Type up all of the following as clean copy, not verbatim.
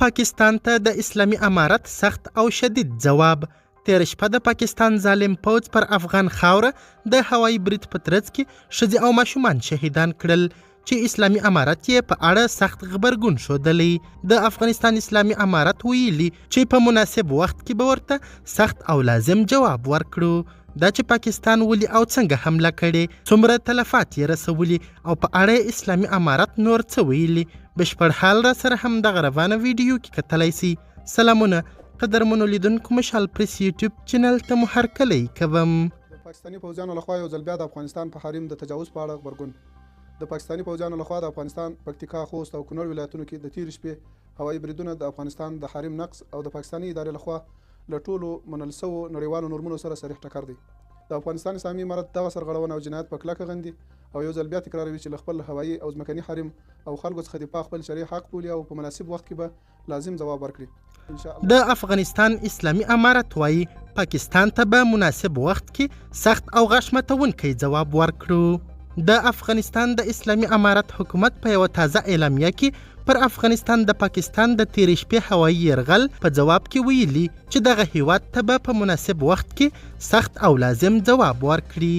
پاکستان ته د اسلامي امارت سخت او شدید ځواب. تیر شپه د پاکستان ظالم پوځ پر افغان خاوره د هوایي برید په ترڅ کې ښځې او ماشومان شهیدان کړل چې اسلامي امارت یې په اړه سخت غبرګون ښودلی. د افغانستان اسلامي امارت ویلي چې په مناسب وخت کې به ورته سخت او لازم جواب ورکړو. دا چې پاکستان ولې او څنګه حمله کړې، څومره تلفات یې رسولي او په اړه اسلامي امارت نور څه ویلي، بشپړ حال را سره هم دغه روانه ویډیو کې کتلی سي. سلامونه قدرمنو لیدونکو، مشال پریس یوټیوب چینل ته مو هرکلی کوم. د پاکستاني پوځیانو لخوا یو ځل بیا د افغانستان په حریم د تجاوز په اړه غبرګون. د پاکستاني پوځیانو لخوا د افغانستان پکتیکا، خوست او کونړ ولایتونو کې د تېرې شپې هوایي بریدونه د افغانستان د حریم نقض او د پاکستاني ادارې لخوا له ټولو منل شوو نړیوالو نورمونو سره صریح ټکر دی. د افغانستان اسلامي امارت دغه سرغړونه او جنایت په کلکه غندي او یو ځل بیا تکراروي چې له خپل هوایي او ځمکني حریم او خلکو څخه دفاع خپل شرعي حق بولي او په مناسب وخت کې به لازم ځواب ورکړي. د افغانستان اسلامي امارت وایي پاکستان ته به مناسب وخت کې سخت او غشمتونکی ځواب ورکړو. د افغانستان د اسلامي امارت حکومت په یوه تازه اعلامیه کې پر افغانستان د پاکستان د تیرې شپې هوایي یرغل په جواب کې ویلي چې دغه هیواد ته به په مناسب وخت کې سخت او لازم جواب ورکړي.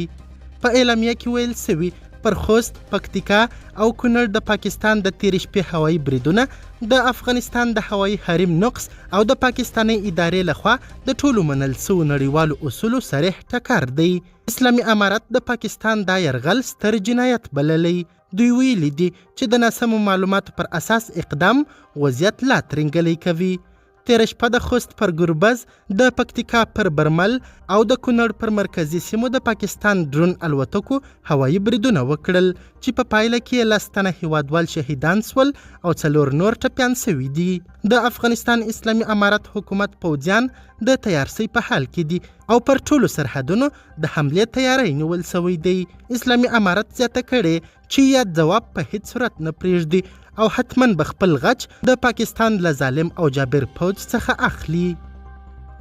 په اعلامیه کې ویل سوي پر خوست، پکتیکا او کونړ د پاکستان د تیرې شپې هوایي بریدونه د افغانستان د هوایي حریم نقض او د پاکستاني ادارې لخوا د ټولو منل شوو نړیوالو اصولو صریح ټکر دی. اسلامي امارت د پاکستان دا یرغل ستر جنایت بللی. دوی ویلي دي چې د ناسمو معلوماتو پر اساس اقدام وضعیت لا ترنګلی کوي. تیره شپه د خوست پر ګربز، د پکتیکا پر برمل او د کونړ پر مرکزي سیمو د پاکستان ډرون الوتکو هوایي بریدونه وکړل چې په پایله کې 10 تنه هیوادوال شهیدان سول او 4 نور ټپیان سوي دي. د افغانستان اسلامي امارت حکومت پوځیان د تیارسۍ په حال کې دي او پر ټولو سرحدونو د حملې تیاری نیول سوی دی. اسلامي امارت زیاته کړې چې یاد جواب په هیڅ صورت نه پرېږدي او حتما به خپل غچ د پاکستان له ظالم او جابر پوځ څخه اخلي.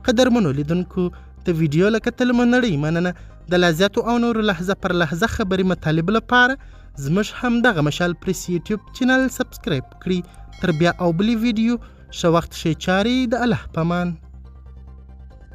قدرمنو لیدونکو، د ویډیو له کتلو مو نړۍ مننه. د لا زیاتو او نورو لحظه پر لحظه خبري مطالب لپاره زموږ همدغه مشال پریس یوټیوب چینل سبسکرایب کړئ. تر بیا او بلې ویډیو ښه وخت ښې چارې د الله په امان.